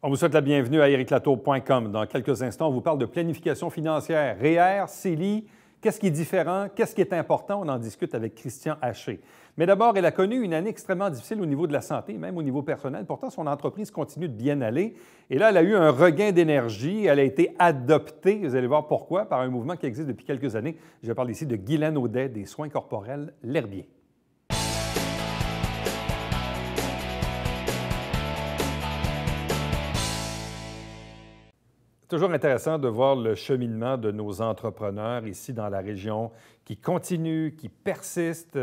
On vous souhaite la bienvenue à ériclatour.com. Dans quelques instants, on vous parle de planification financière, REER, CELI, qu'est-ce qui est différent, qu'est-ce qui est important, on en discute avec Christian Haché. Mais d'abord, elle a connu une année extrêmement difficile au niveau de la santé, même au niveau personnel. Pourtant, son entreprise continue de bien aller. Et là, elle a eu un regain d'énergie. Elle a été adoptée, vous allez voir pourquoi, par un mouvement qui existe depuis quelques années. Je parle ici de Guylaine Audet, des soins corporels L'Herbier. Toujours intéressant de voir le cheminement de nos entrepreneurs ici dans la région qui continuent, qui persistent,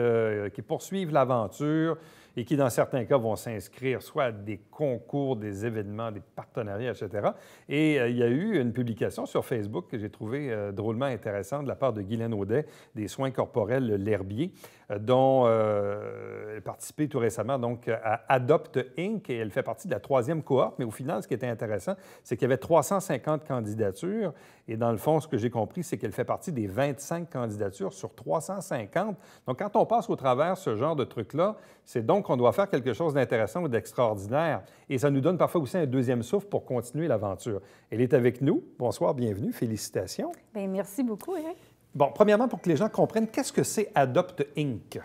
qui poursuivent l'aventure et qui, dans certains cas, vont s'inscrire soit à des concours, des événements, des partenariats, etc. Et il y a eu une publication sur Facebook que j'ai trouvée drôlement intéressante de la part de Guylaine Audet, des soins corporels L'Herbier, dont elle a participé tout récemment donc, à Adopt Inc. Et elle fait partie de la 3e cohorte. Mais au final, ce qui était intéressant, c'est qu'il y avait 350 candidatures. Et dans le fond, ce que j'ai compris, c'est qu'elle fait partie des 25 candidatures sur 350. Donc, quand on passe au travers ce genre de truc-là, c'est donc qu'on doit faire quelque chose d'intéressant ou d'extraordinaire. Et ça nous donne parfois aussi un deuxième souffle pour continuer l'aventure. Elle est avec nous. Bonsoir, bienvenue, félicitations. Bien, merci beaucoup, Éric. Bon, premièrement, pour que les gens comprennent, qu'est-ce que c'est Adopt Inc.?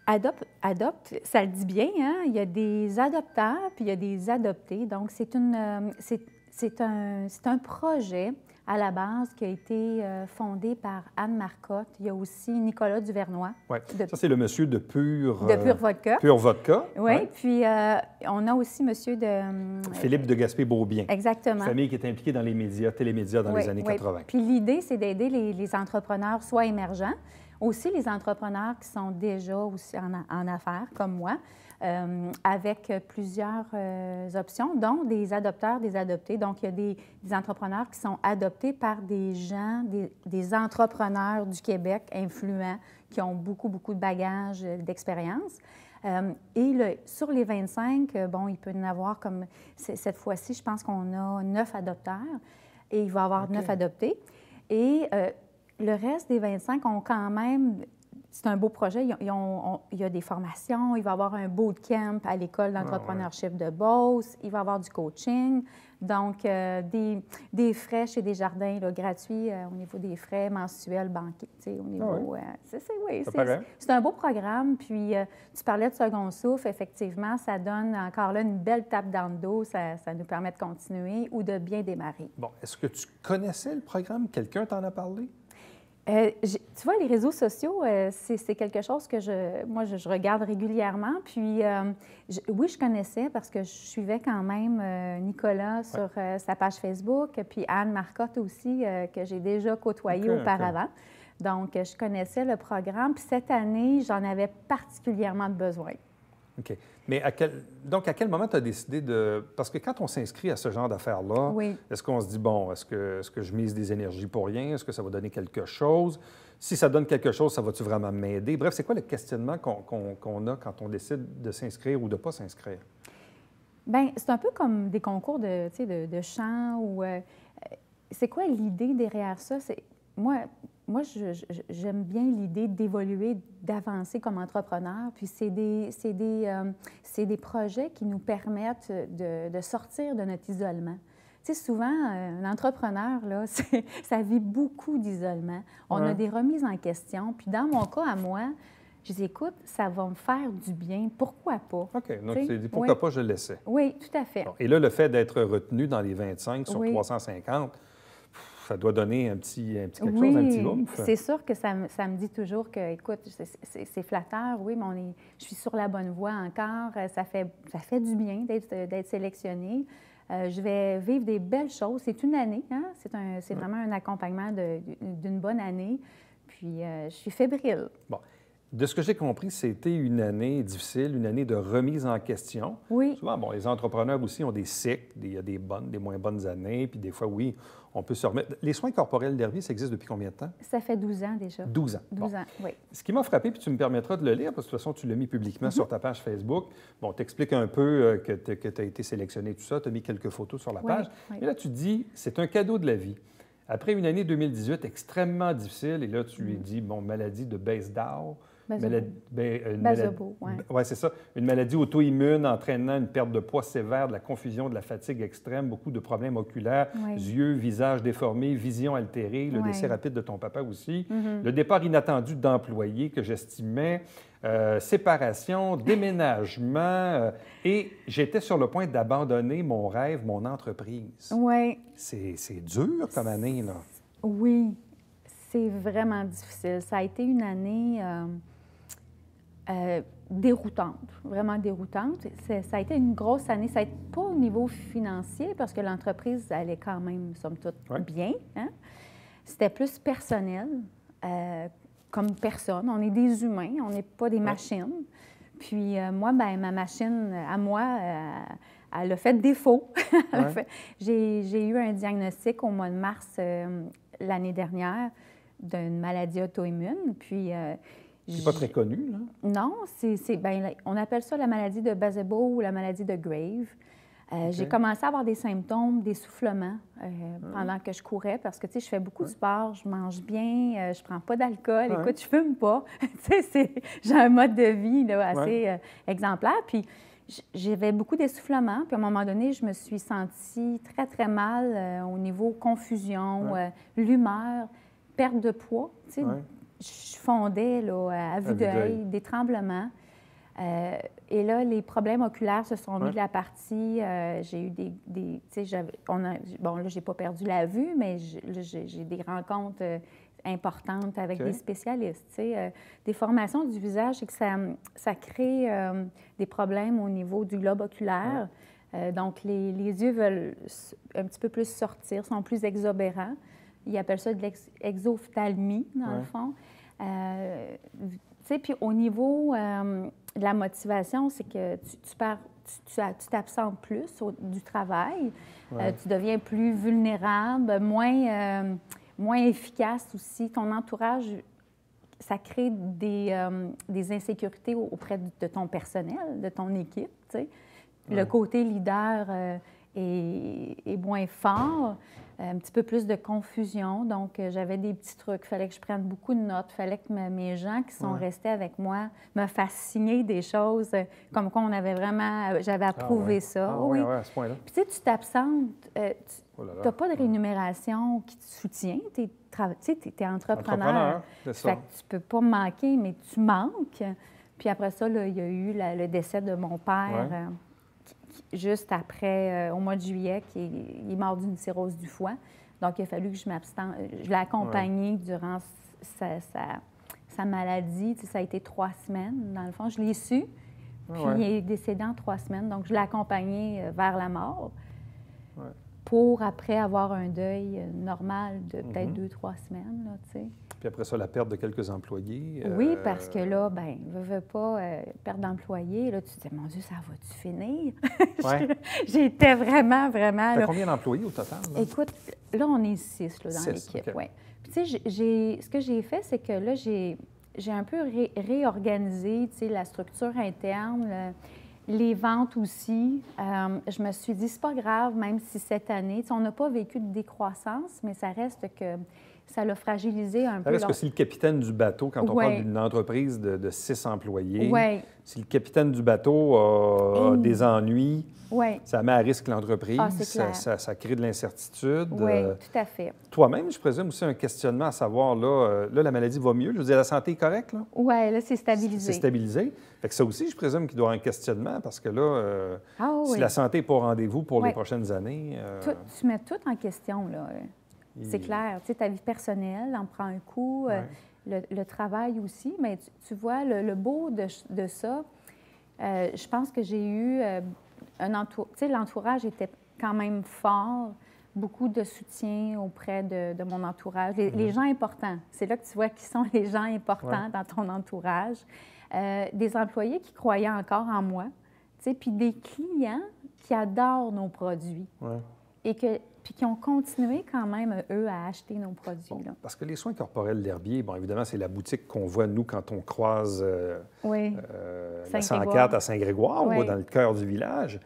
Adopt, ça le dit bien, hein? Il y a des adopteurs puis il y a des adoptés. Donc, c'est un projet à la base qui a été fondé par Anne Marcotte. Il y a aussi Nicolas Duvernois. Oui, ça c'est le monsieur de Pur Vodka. Pur Vodka. Oui, ouais. Puis on a aussi monsieur de... Philippe de Gaspé-Beaubien. Exactement. Une famille qui est impliquée dans les médias, télémédias dans les années 80. Puis l'idée, c'est d'aider les entrepreneurs, soit émergents, aussi les entrepreneurs qui sont déjà aussi en affaires, comme moi, avec plusieurs options, dont des adopteurs, des adoptés. Donc, il y a des entrepreneurs qui sont adoptés par des gens, des entrepreneurs du Québec influents, qui ont beaucoup, beaucoup de bagages, d'expérience. Sur les 25, bon, il peut y en avoir comme... Cette fois-ci, je pense qu'on a 9 adopteurs et il va y avoir 9 adoptés. Et le reste des 25 ont quand même... C'est un beau projet. Il y a des formations. Il va y avoir un bootcamp à l'École d'entrepreneurship de Beauce. Il va y avoir du coaching. Donc, des frais chez Desjardins là, gratuits au niveau des frais mensuels banquiers. Au niveau, c'est un beau programme. Puis, tu parlais de second souffle. Effectivement, ça donne encore là une belle tape dans le dos. Ça nous permet de continuer ou de bien démarrer. Bon, est-ce que tu connaissais le programme? Quelqu'un t'en a parlé? Tu vois, les réseaux sociaux, c'est quelque chose que je regarde régulièrement. Puis, oui, je connaissais parce que je suivais quand même Nicolas sur sa page Facebook, puis Anne Marcotte aussi, que j'ai déjà côtoyé auparavant. Donc, je connaissais le programme. Puis cette année, j'en avais particulièrement besoin. OK. Mais à quel moment tu as décidé de... Parce que quand on s'inscrit à ce genre d'affaires-là, est-ce qu'on se dit, bon, est-ce que je mise des énergies pour rien? Est-ce que ça va donner quelque chose? Si ça donne quelque chose, ça va-tu vraiment m'aider? Bref, c'est quoi le questionnement qu'on a quand on décide de s'inscrire ou de ne pas s'inscrire? Bien, c'est un peu comme des concours de chant ou... c'est quoi l'idée derrière ça? Moi, j'aime bien l'idée d'évoluer, d'avancer comme entrepreneur. Puis c'est des projets qui nous permettent de sortir de notre isolement. Tu sais, souvent, un entrepreneur, là, ça vit beaucoup d'isolement. On a des remises en question. Puis dans mon cas, à moi, je dis, écoute, ça va me faire du bien. Pourquoi pas? OK. Donc, tu t'es dit, pourquoi pas, je le laissais. Oui, tout à fait. Bon, et là, le fait d'être retenu dans les 25 sur 350... ça doit donner un petit quelque chose, un petit oomph. C'est sûr que ça me dit toujours que, écoute, c'est flatteur, oui, mais je suis sur la bonne voie encore. Ça fait du bien d'être sélectionnée. Je vais vivre des belles choses. C'est une année, hein? C'est vraiment un accompagnement d'une bonne année. Puis, je suis fébrile. Bon. De ce que j'ai compris, c'était une année difficile, une année de remise en question. Oui. Souvent, bon, les entrepreneurs aussi ont des cycles. Il y a des bonnes, des moins bonnes années. Puis des fois, oui, on peut se remettre. Les soins corporels L'Herbier, ça existe depuis combien de temps? Ça fait 12 ans déjà. 12 ans. 12 ans, oui. Ce qui m'a frappé, puis tu me permettras de le lire, parce que de toute façon, tu l'as mis publiquement sur ta page Facebook. Bon, tu expliques un peu que tu as été sélectionné, tout ça. Tu as mis quelques photos sur la page. Oui. Et là, tu dis, c'est un cadeau de la vie. Après une année 2018 extrêmement difficile, et là, tu lui dis, bon, maladie de Baise-Dow, Basebeau, oui. Ouais, c'est ça. Une maladie auto-immune entraînant une perte de poids sévère, de la confusion, de la fatigue extrême, beaucoup de problèmes oculaires, yeux, visage déformé, vision altérée, le décès rapide de ton papa aussi, le départ inattendu d'employés que j'estimais, séparation, déménagement, et j'étais sur le point d'abandonner mon rêve, mon entreprise. Oui. C'est dur comme année, là. Oui, c'est vraiment difficile. Ça a été une année déroutante, vraiment déroutante. Ça a été une grosse année. Ça n'a été pas au niveau financier, parce que l'entreprise allait quand même, somme toute, bien. Hein? C'était plus personnel, comme personne. On est des humains, on n'est pas des machines. Puis moi, bien, ma machine, à moi, elle a fait défaut. J'ai eu un diagnostic au mois de mars l'année dernière d'une maladie auto-immune. Puis... c'est pas très connu, là? Non, on appelle ça la maladie de Basebeau ou la maladie de Grave. J'ai commencé à avoir des symptômes d'essoufflement pendant que je courais, parce que, tu sais, je fais beaucoup de sport, je mange bien, je prends pas d'alcool, écoute, je fume pas. Tu sais, j'ai un mode de vie là, assez exemplaire. Puis j'avais beaucoup d'essoufflement, puis à un moment donné, je me suis sentie très, très mal au niveau confusion, l'humeur, perte de poids, tu sais. Je fondais là, à vue d'œil, des tremblements. Et là, les problèmes oculaires se sont mis de la partie. J'ai eu tu sais, bon, là, j'ai pas perdu la vue, mais j'ai des rencontres importantes avec des spécialistes. Tu sais, des formations du visage, c'est que ça crée des problèmes au niveau du globe oculaire. Donc, les yeux veulent un petit peu plus sortir, sont plus exobérants. Ils appellent ça de l'exophtalmie, dans le fond. Tu sais, puis au niveau de la motivation, c'est que tu t'absentes plus du travail, tu deviens plus vulnérable, moins efficace aussi. Ton entourage, ça crée des insécurités auprès de ton personnel, de ton équipe, tu sais. Le côté leader est moins fort, un petit peu plus de confusion. Donc, j'avais des petits trucs. Il fallait que je prenne beaucoup de notes. Il fallait que mes gens qui sont restés avec moi me fassent signer des choses comme quoi j'avais approuvé ça. À ce point-là. Puis, tu sais, tu t'absentes. Tu n'as pas de rémunération qui te soutient. Tu es entrepreneur. C'est ça. Fait que tu peux pas manquer, mais tu manques. Puis après ça, là, il y a eu le décès de mon père. Juste après, au mois de juillet, il est mort d'une cirrhose du foie. Donc, il a fallu que je m'abstente. Je l'ai accompagné durant sa maladie. Tu sais, ça a été 3 semaines, dans le fond. Je l'ai su, puis il est décédé en 3 semaines. Donc, je l'ai accompagné vers la mort pour, après, avoir un deuil normal de peut-être 2-3 semaines, là, tu sais. Puis après ça, la perte de quelques employés. Oui, parce que là, bien, veux pas perte d'employés. Là, tu te dis, mon Dieu, ça va-tu finir? J'étais vraiment, vraiment... T'as combien d'employés au total? Là? Écoute, là, on est 6 là, dans l'équipe. Okay. Puis, tu sais, ce que j'ai fait, c'est que là, j'ai un peu réorganisé, tu sais, la structure interne, les ventes aussi. Je me suis dit, c'est pas grave, même si cette année, tu sais, on n'a pas vécu de décroissance, mais ça reste que... ça l'a fragilisé un peu. Est-ce que c'est le capitaine du bateau, quand on parle d'une entreprise de 6 employés, si le capitaine du bateau a des ennuis, ça met à risque l'entreprise, ça crée de l'incertitude. Oui, tout à fait. Toi-même, je présume aussi un questionnement à savoir, là, la maladie va mieux, je veux dire, la santé est correcte, là? Oui, là, c'est stabilisé. C'est stabilisé. Fait que ça aussi, je présume qu'il doit y avoir un questionnement, parce que là, si la santé n'est pas au rendez-vous pour les prochaines années... Tu mets tout en question, là. C'est clair. Tu sais, ta vie personnelle en prend un coup, le travail aussi. Mais tu vois, le beau de ça, je pense que j'ai eu tu sais, l'entourage était quand même fort, beaucoup de soutien auprès de mon entourage. Les gens importants, c'est là que tu vois qui sont les gens importants dans ton entourage. Des employés qui croyaient encore en moi, tu sais, puis des clients qui adorent nos produits. Et puis qui ont continué quand même, eux, à acheter nos produits. Bon, parce que les soins corporels l'Herbier, bon, évidemment, c'est la boutique qu'on voit, nous, quand on croise la 104 à Saint-Grégoire, ou dans le cœur du village.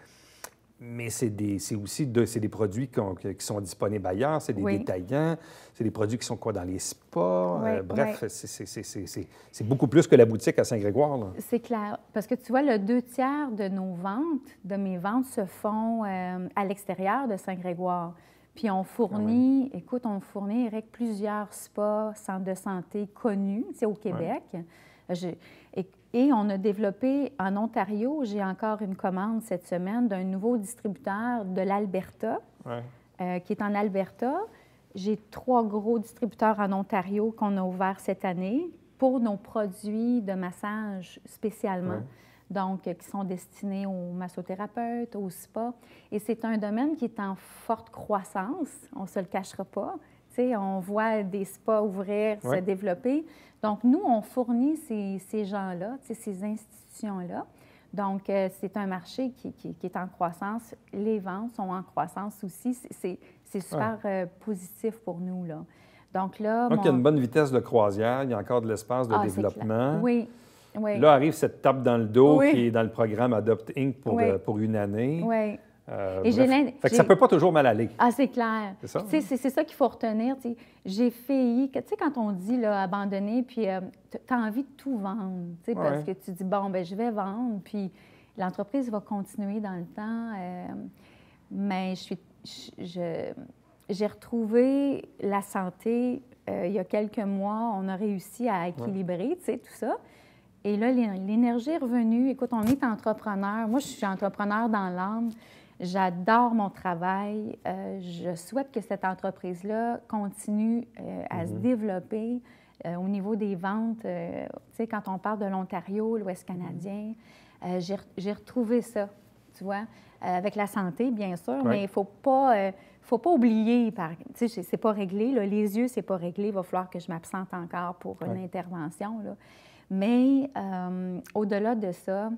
Mais c'est aussi c'est des produits qui sont disponibles ailleurs, c'est des détaillants, c'est des produits qui sont quoi dans les spas. Bref, c'est beaucoup plus que la boutique à Saint-Grégoire. C'est clair. Parce que tu vois, le 2/3 de mes ventes se font à l'extérieur de Saint-Grégoire. Puis on fournit, Eric, plusieurs spas, centres de santé connus, au Québec. Et on a développé en Ontario, j'ai encore une commande cette semaine d'un nouveau distributeur de l'Alberta, qui est en Alberta. J'ai 3 gros distributeurs en Ontario qu'on a ouverts cette année pour nos produits de massage spécialement, donc qui sont destinés aux massothérapeutes, aux spas. Et c'est un domaine qui est en forte croissance, on ne se le cachera pas. On voit des spas ouvrir, se développer. Donc, nous, on fournit ces gens-là, ces institutions-là. Donc, c'est un marché qui est en croissance. Les ventes sont en croissance aussi. C'est super positif pour nous, là. Donc, là... Donc, il y a une bonne vitesse de croisière. Il y a encore de l'espace de développement. Oui. Là arrive cette tape dans le dos qui est dans le programme Adopt Inc. pour une année. Oui. Fait que ça ne peut pas toujours mal aller. Ah, c'est clair. C'est ça, c'est ça qu'il faut retenir. J'ai failli, quand on dit là, abandonner, puis tu as envie de tout vendre, parce que tu dis, bon, ben je vais vendre, puis l'entreprise va continuer dans le temps. Mais j'ai retrouvé la santé il y a quelques mois. On a réussi à équilibrer, tout ça. Et là, l'énergie est revenue. Écoute, on est entrepreneur. Moi, je suis entrepreneur dans l'âme. J'adore mon travail. Je souhaite que cette entreprise-là continue à se développer au niveau des ventes. Tu sais, quand on parle de l'Ontario, l'Ouest canadien, j'ai retrouvé ça, tu vois, avec la santé, bien sûr, mais il ne faut pas oublier, tu sais, c'est pas réglé, là, les yeux, c'est pas réglé. Il va falloir que je m'absente encore pour une intervention, là. Mais au-delà de ça,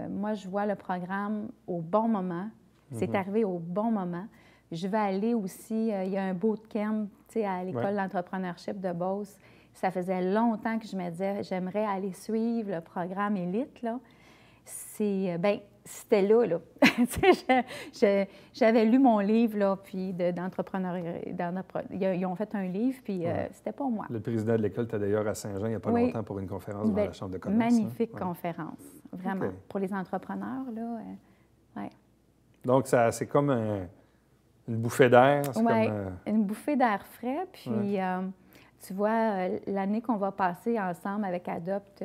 moi, je vois le programme au bon moment. C'est arrivé au bon moment. Je vais aller aussi, il y a un bootcamp, tu sais, à l'École d'entrepreneurship de Beauce. Ça faisait longtemps que je me disais, j'aimerais aller suivre le programme Élite, là. C'était là. J'avais lu mon livre, là, puis d'entrepreneuriat. Ils ont fait un livre, puis c'était pas moi. Le président de l'école était d'ailleurs à Saint-Jean il n'y a pas longtemps pour une conférence devant la Chambre de commerce. Magnifique conférence, vraiment. Pour les entrepreneurs, là, Donc, c'est comme une bouffée d'air. Oui, une bouffée d'air frais. Puis, tu vois, l'année qu'on va passer ensemble avec Adopt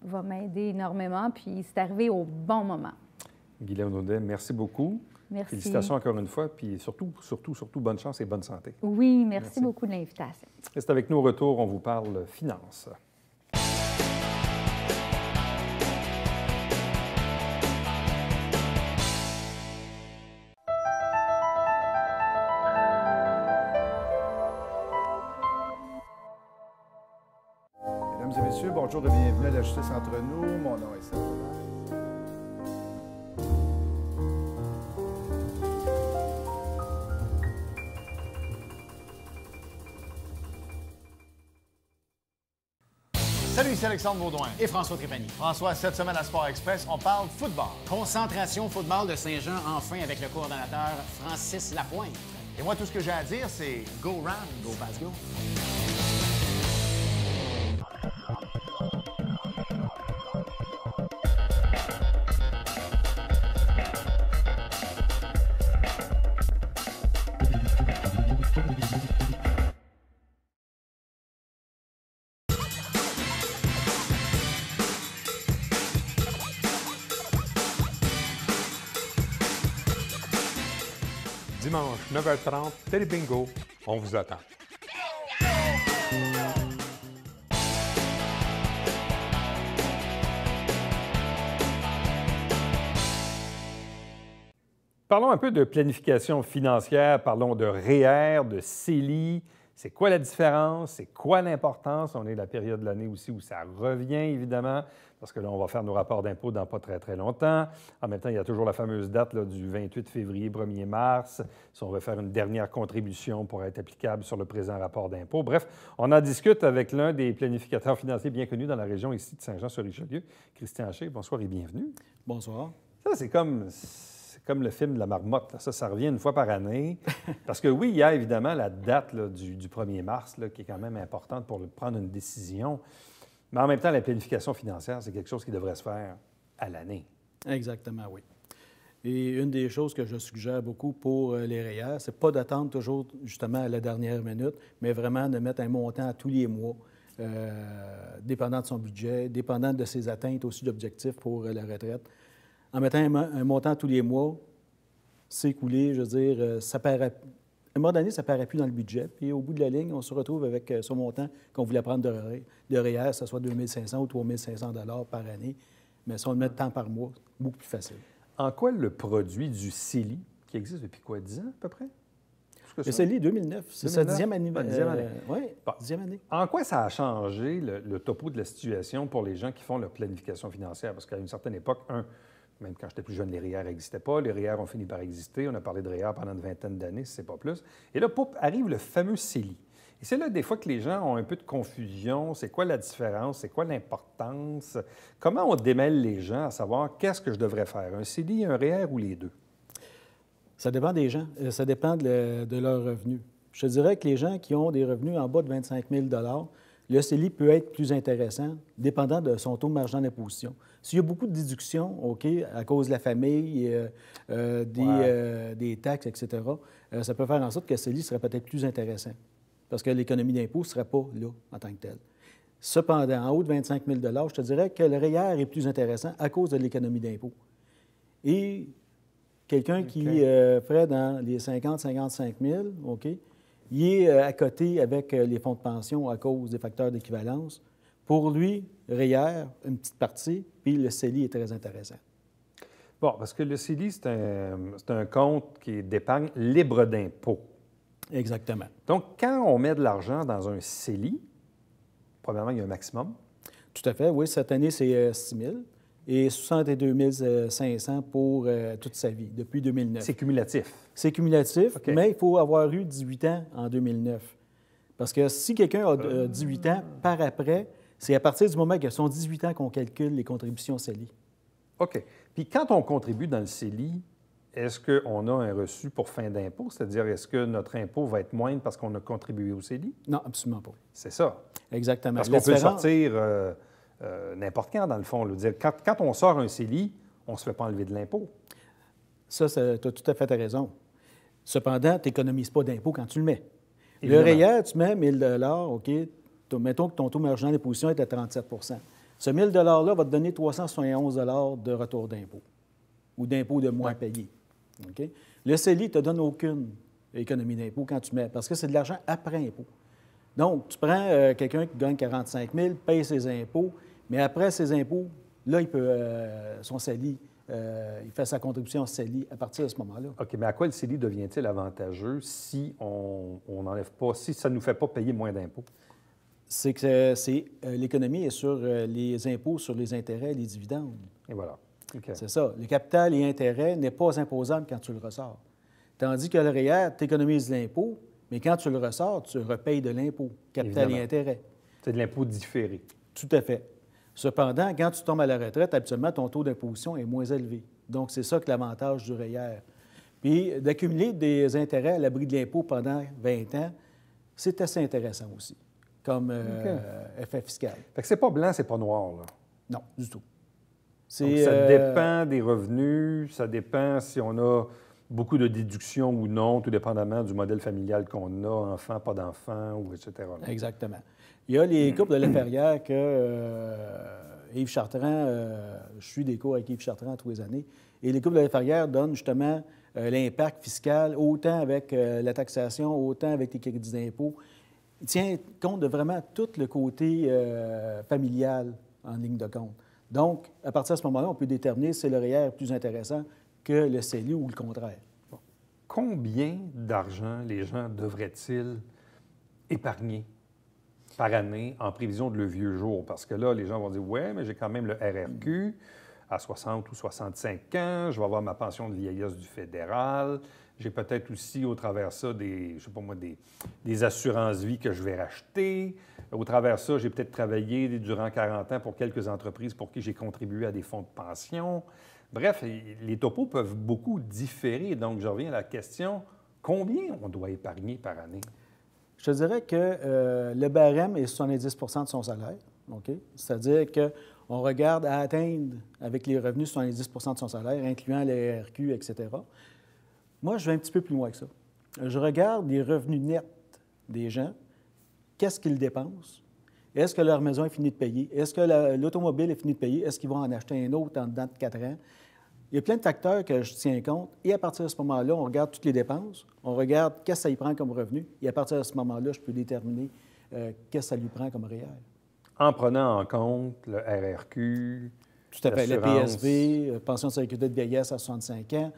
va m'aider énormément. Puis, c'est arrivé au bon moment. Guylaine Audet, merci beaucoup. Merci. Félicitations encore une fois. Puis surtout, bonne chance et bonne santé. Oui, merci beaucoup de l'invitation. Restez avec nous au retour. On vous parle finances. Mesdames et messieurs, bonjour et bienvenue à la Justice entre nous. Mon nom est Serge. Salut, ici Alexandre Baudouin. Et François Trépanier. François, cette semaine à Sport Express, on parle football. Concentration football de Saint-Jean, enfin, avec le coordonnateur Francis Lapointe. Et moi, tout ce que j'ai à dire, c'est go Rams. Go Pats, go. Dimanche, 9h30, Télé Bingo, on vous attend. Parlons un peu de planification financière, parlons de REER, de CELI. C'est quoi la différence? C'est quoi l'importance? On est la période de l'année aussi où ça revient, évidemment, parce que là, on va faire nos rapports d'impôts dans pas très, très longtemps. En même temps, il y a toujours la fameuse date là, du 28 février, 1er mars, si on veut faire une dernière contribution pour être applicable sur le présent rapport d'impôt. Bref, on en discute avec l'un des planificateurs financiers bien connus dans la région ici de Saint-Jean-sur-Richelieu, Christian Haché. Bonsoir et bienvenue. Bonsoir. Ça, c'est comme comme le film de la marmotte. Là. Ça revient une fois par année. Parce que oui, il y a évidemment la date là, du 1er mars là, qui est quand même importante pour prendre une décision. Mais en même temps, la planification financière, c'est quelque chose qui devrait se faire à l'année. Exactement, oui. Et une des choses que je suggère beaucoup pour les REER, c'est pas d'attendre toujours justement à la dernière minute, mais vraiment de mettre un montant à tous les mois, dépendant de son budget, dépendant de ses atteintes aussi d'objectifs pour la retraite. En mettant un montant tous les mois, c'est écoulé, je veux dire, ça paraît, à un moment donné, ça ne paraît plus dans le budget. Puis au bout de la ligne, on se retrouve avec ce montant qu'on voulait prendre de REER, que ce soit 2 500 ou 3 500 $ par année. Mais si on le met de temps par mois, beaucoup plus facile. En quoi le produit du CELI, qui existe depuis quoi, 10 ans à peu près? Le CELI, 2009. C'est sa 10e année. Ah, 10e année. Oui, Bon. 10e année. En quoi ça a changé le topo de la situation pour les gens qui font leur planification financière? Parce qu'à une certaine époque, même quand j'étais plus jeune, les REER n'existaient pas. Les REER ont fini par exister. On a parlé de REER pendant une vingtaine d'années, si ce n'est pas plus. Et là, arrive le fameux CELI. Et c'est là, des fois, que les gens ont un peu de confusion. C'est quoi la différence? C'est quoi l'importance? Comment on démêle les gens à savoir qu'est-ce que je devrais faire? Un CELI, un REER ou les deux? Ça dépend des gens. Ça dépend de leurs revenus. Je te dirais que les gens qui ont des revenus en bas de 25 000 le CELI peut être plus intéressant, dépendant de son taux marginal d'imposition. S'il y a beaucoup de déductions, OK, à cause de la famille, des taxes, etc., ça peut faire en sorte que le CELI serait peut-être plus intéressant, parce que l'économie d'impôt ne serait pas là en tant que telle. Cependant, en haut de 25 000 je te dirais que le REER est plus intéressant à cause de l'économie d'impôt. Et quelqu'un qui ferait dans les 50-55 000, OK, il est à côté avec les fonds de pension à cause des facteurs d'équivalence. Pour lui, REER, une petite partie, puis le CELI est très intéressant. Bon, parce que le CELI, c'est un compte qui est d'épargne libre d'impôt. Exactement. Donc, quand on met de l'argent dans un CELI, premièrement, il y a un maximum. Tout à fait, oui. Cette année, c'est 6 000 et 62 500 pour toute sa vie, depuis 2009. C'est cumulatif. C'est cumulatif, OK. mais il faut avoir eu 18 ans en 2009. Parce que si quelqu'un a 18 ans par après, c'est à partir du moment qu'il a son 18 ans qu'on calcule les contributions CELI. OK. Puis quand on contribue dans le CELI, est-ce qu'on a un reçu pour fin d'impôt? C'est-à-dire, est-ce que notre impôt va être moindre parce qu'on a contribué au CELI? Non, absolument pas. C'est ça. Exactement. Parce qu'on peut le sortir n'importe quand, dans le fond. Quand on sort un CELI, on ne se fait pas enlever de l'impôt. Ça, tu as tout à fait raison. Cependant, tu n'économises pas d'impôt quand tu le mets. Évidemment. Le REER, tu mets 1 000 OK, mettons que ton taux marginal d'imposition est à 37 Ce 1 000 $-là va te donner 371 $ de retour d'impôt ou d'impôt de moins payé. OK? Le CELI ne te donne aucune économie d'impôt quand tu mets, parce que c'est de l'argent après impôt. Donc, tu prends quelqu'un qui gagne 45 000, paye ses impôts, mais après ses impôts, là, il peut, son CELI, il fait sa contribution au CELI à partir de ce moment-là. OK, mais à quoi le CELI devient-il avantageux si on n'enlève pas, si ça ne nous fait pas payer moins d'impôts? C'est que l'économie est sur les impôts sur les intérêts et les dividendes. Et voilà. OK. C'est ça. Le capital et intérêt n'est pas imposable quand tu le ressors. Tandis que le REER, tu économises l'impôt, mais quand tu le ressors, tu repayes de l'impôt, capital Évidemment. et intérêt. C'est de l'impôt différé. Tout à fait. Cependant, quand tu tombes à la retraite, habituellement, ton taux d'imposition est moins élevé. Donc, c'est ça que l'avantage du REER. Puis, d'accumuler des intérêts à l'abri de l'impôt pendant 20 ans, c'est assez intéressant aussi, comme effet fiscal. Fait que c'est pas blanc, c'est pas noir, là. Non, du tout. Donc, ça dépend des revenus, ça dépend si on a beaucoup de déductions ou non, tout dépendamment du modèle familial qu'on a, enfant, pas d'enfant, ou etc. là. Exactement. Il y a les couples de Laferrière que Yves Chartrand, je suis des cours avec Yves Chartrand tous les années, et les couples de Laferrière donnent justement l'impact fiscal, autant avec la taxation, autant avec les crédits d'impôt. Il tient compte de vraiment tout le côté familial en ligne de compte. Donc, à partir de ce moment-là, on peut déterminer si le REER est plus intéressant que le CELI ou le contraire. Combien d'argent les gens devraient-ils épargner par année en prévision de le vieux jour? Parce que là, les gens vont dire « Ouais, mais j'ai quand même le RRQ à 60 ou 65 ans, je vais avoir ma pension de vieillesse du fédéral, j'ai peut-être aussi, au travers de ça, des assurances-vie que je vais racheter. Au travers de ça, j'ai peut-être travaillé durant 40 ans pour quelques entreprises pour qui j'ai contribué à des fonds de pension. Bref, les topos peuvent beaucoup différer. Donc, je reviens à la question, combien on doit épargner par année? Je te dirais que le barème est 70 de son salaire. OK? C'est-à-dire qu'on regarde à atteindre, avec les revenus, 70 de son salaire, incluant les RQ, etc. Moi, je vais un petit peu plus loin que ça. Je regarde les revenus nets des gens. Qu'est-ce qu'ils dépensent? Est-ce que leur maison est finie de payer? Est-ce que l'automobile est finie de payer? Est-ce qu'ils vont en acheter un autre en dedans de 4 ans? Il y a plein de facteurs que je tiens compte. Et à partir de ce moment-là, on regarde toutes les dépenses, on regarde qu'est-ce que ça y prend comme revenu. Et à partir de ce moment-là, je peux déterminer qu'est-ce que ça lui prend comme REER. En prenant en compte le RRQ, tout à fait, le PSV, pension de sécurité de vieillesse à 65 ans.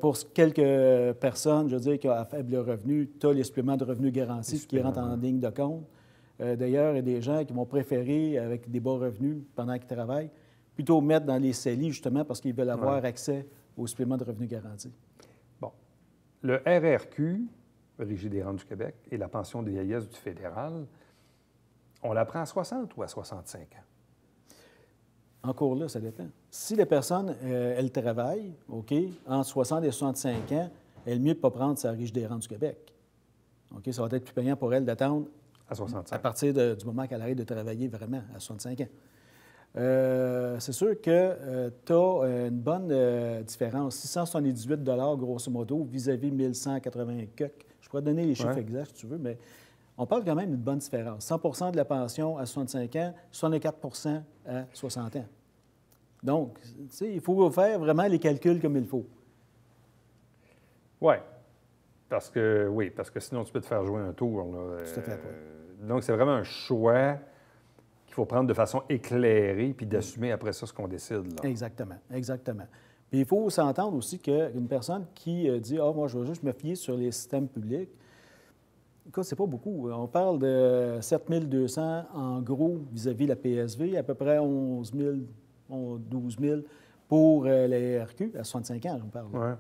Pour quelques personnes, je veux dire, qui ont à faible revenu, tu as les suppléments de revenus garantis qui rentrent en ligne de compte. D'ailleurs, il y a des gens qui vont préférer, avec des bas revenus pendant qu'ils travaillent, plutôt mettre dans les CELI, justement, parce qu'ils veulent avoir accès aux suppléments de revenus garantis. Bon. Le RRQ, Régie des rentes du Québec, et la pension de vieillesse du fédéral, on la prend à 60 ou à 65 ans? Encore là, ça dépend. Si la personne, elle travaille, OK, entre 60 et 65 ans, elle est mieux de ne pas prendre sa Régie des rentes du Québec. OK, ça va être plus payant pour elle d'attendre à 65. À partir du moment qu'elle arrête de travailler vraiment, à 65 ans. C'est sûr que tu as une bonne différence. 678 grosso modo, vis-à-vis 1180 cuc. Je pourrais te donner les chiffres exacts si tu veux, mais on parle quand même d'une bonne différence. 100 de la pension à 65 ans, 64 à 60 ans. Donc, tu sais, il faut faire vraiment les calculs comme il faut. Oui. Parce que sinon, tu peux te faire jouer un tour. Là. Tout à fait, Donc, c'est vraiment un choix qu'il faut prendre de façon éclairée puis d'assumer après ça ce qu'on décide. Là. Exactement, exactement. Puis il faut s'entendre aussi qu'une personne qui dit « Ah, moi, je vais juste me fier sur les systèmes publics », écoute, c'est pas beaucoup. On parle de 7 200 en gros vis-à-vis la PSV, à peu près 11 000, 12 000 pour les RQ, à 65 ans, j'en parle. Ouais.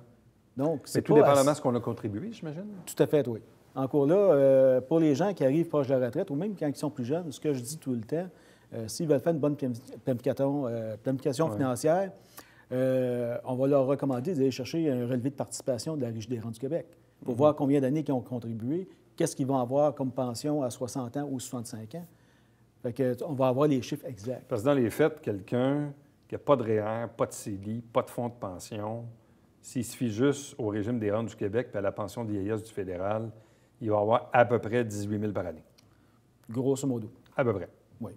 Donc, c'est tout dépendamment de ce qu'on a contribué, j'imagine? Tout à fait, oui. Encore là, pour les gens qui arrivent proche de la retraite, ou même quand ils sont plus jeunes, ce que je dis tout le temps, s'ils veulent faire une bonne planification financière, on va leur recommander d'aller chercher un relevé de participation de la Régie des rentes du Québec pour voir combien d'années ils ont contribué, qu'est-ce qu'ils vont avoir comme pension à 60 ans ou 65 ans. Fait que, on va avoir les chiffres exacts. Parce que dans les faits, quelqu'un qui n'a pas de REER, pas de CELI, pas de fonds de pension, s'il se fie juste au régime des rentes du Québec et à la pension de vieillesse du fédéral, il va avoir à peu près 18 000 par année. Grosso modo. À peu près. Oui.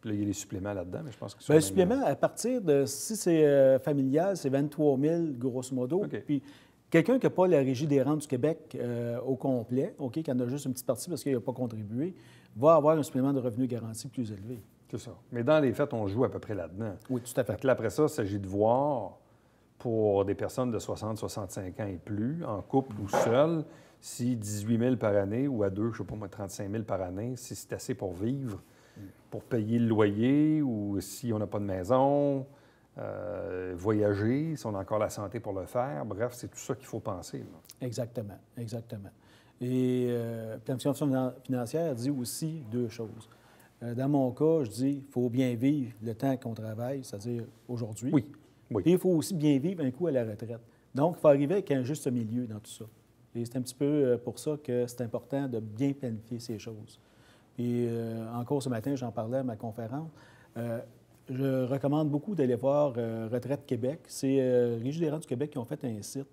Puis là, il y a les suppléments là-dedans, mais je pense que c'est... Bien, le supplément, à partir de, si c'est familial, c'est 23 000 grosso modo. Okay. Puis quelqu'un qui n'a pas la Régie des rentes du Québec au complet, OK, qui en a juste une petite partie parce qu'il n'a pas contribué, va avoir un supplément de revenus garanti plus élevé. C'est ça. Mais dans les faits, on joue à peu près là-dedans. Oui, tout à fait. Fait que là, après ça, il s'agit de voir, pour des personnes de 60, 65 ans et plus, en couple ou seul, si 18 000 par année ou à deux, je ne sais pas moi, 35 000 par année, si c'est assez pour vivre, pour payer le loyer ou si on n'a pas de maison, voyager, si on a encore la santé pour le faire. Bref, c'est tout ça qu'il faut penser. Là. Exactement, exactement. Et planification financière dit aussi deux choses. Dans mon cas, je dis il faut bien vivre le temps qu'on travaille, c'est-à-dire aujourd'hui. Oui. Oui. Et il faut aussi bien vivre un coup à la retraite. Donc, il faut arriver avec un juste milieu dans tout ça. Et c'est un petit peu pour ça que c'est important de bien planifier ces choses. Et encore ce matin, j'en parlais à ma conférence. Je recommande beaucoup d'aller voir Retraite Québec. C'est Régie des rentes du Québec qui ont fait un site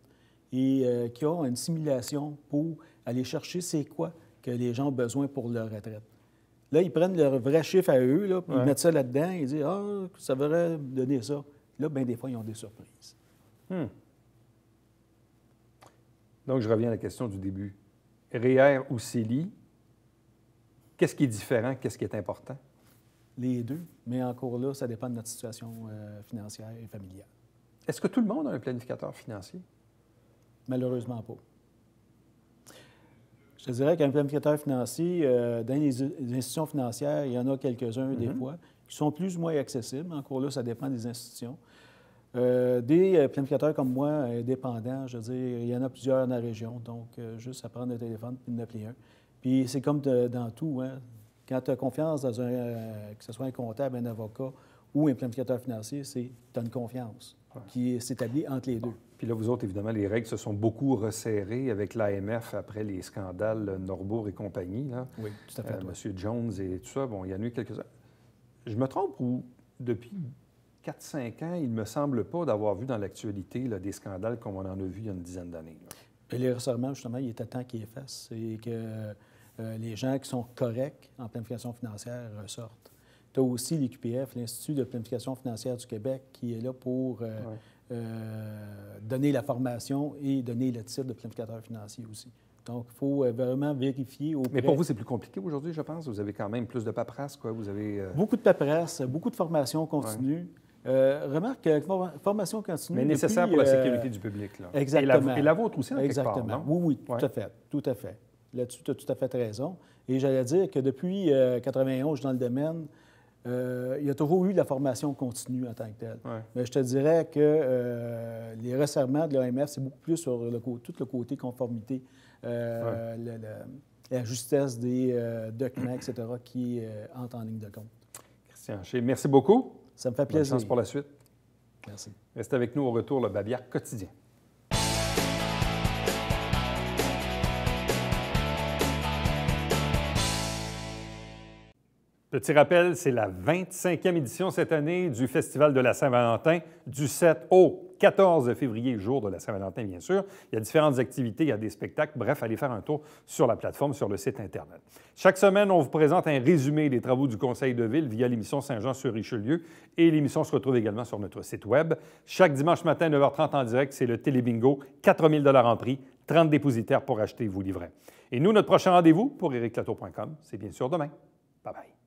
et qui ont une simulation pour aller chercher c'est quoi que les gens ont besoin pour leur retraite. Là, ils prennent leur vrai chiffre à eux, là, puis ils mettent ça là-dedans, ils disent « Ah, ça devrait donner ça ». Là, bien des fois, ils ont des surprises. Donc, je reviens à la question du début. REER ou CELI, qu'est-ce qui est différent, qu'est-ce qui est important? Les deux, mais encore là, ça dépend de notre situation financière et familiale. Est-ce que tout le monde a un planificateur financier? Malheureusement pas. Je te dirais qu'un planificateur financier, dans les institutions financières, il y en a quelques-uns des fois, qui sont plus ou moins accessibles. Encore là, ça dépend des institutions. Des planificateurs comme moi, indépendants, je veux dire, il y en a plusieurs dans la région, donc juste à prendre le téléphone et en appeler un. Puis c'est comme dans tout, hein? Quand tu as confiance dans que ce soit un comptable, un avocat ou un planificateur financier, tu as une confiance qui s'établit entre les deux. Puis là, vous autres, évidemment, les règles se sont beaucoup resserrées avec l'AMF après les scandales Norbourg et compagnie. Là. Oui, tout à fait. Monsieur Jones et tout ça, bon, il y en a eu quelques-uns. Je me trompe ou depuis 4-5 ans, il ne me semble pas d'avoir vu dans l'actualité des scandales comme on en a vu il y a une dizaine d'années. Et les resserrements, justement, il était temps qu'ils effacent et que les gens qui sont corrects en planification financière ressortent. Tu as aussi l'IQPF, l'Institut de planification financière du Québec, qui est là pour donner la formation et donner le titre de planificateur financier aussi. Donc, il faut vraiment vérifier auprès... Mais pour vous, c'est plus compliqué aujourd'hui, je pense. Vous avez quand même plus de paperasse, quoi. Vous avez... Beaucoup de paperasse, beaucoup de formation continue. Remarque que formation continue... Mais nécessaire pour la sécurité du public, là. Exactement. Et la vôtre aussi, en quelque Exactement. part, non? Oui, tout à fait. Tout à fait. Là-dessus, tu as tout à fait raison. Et j'allais dire que depuis 1991, je suis dans le domaine, il y a toujours eu de la formation continue en tant que telle. Ouais. Mais je te dirais que les resserrements de l'AMF, c'est beaucoup plus sur tout le côté conformité, la justesse des documents, etc., qui entrent en ligne de compte. Christian Haché, merci beaucoup. Ça me fait Bonne plaisir. chance pour la suite. Merci. Restez avec nous au retour, le Babillard quotidien. Petit rappel, c'est la 25e édition cette année du Festival de la Saint-Valentin, du 7 au 14 février, jour de la Saint-Valentin, bien sûr. Il y a différentes activités, il y a des spectacles. Bref, allez faire un tour sur la plateforme, sur le site Internet. Chaque semaine, on vous présente un résumé des travaux du Conseil de ville via l'émission Saint-Jean-sur-Richelieu et l'émission se retrouve également sur notre site Web. Chaque dimanche matin, 9h30 en direct, c'est le Télébingo, 4 000 $ en prix, 30 dépositaires pour acheter vos livrets. Et nous, notre prochain rendez-vous pour ericlatour.com, c'est bien sûr demain. Bye-bye.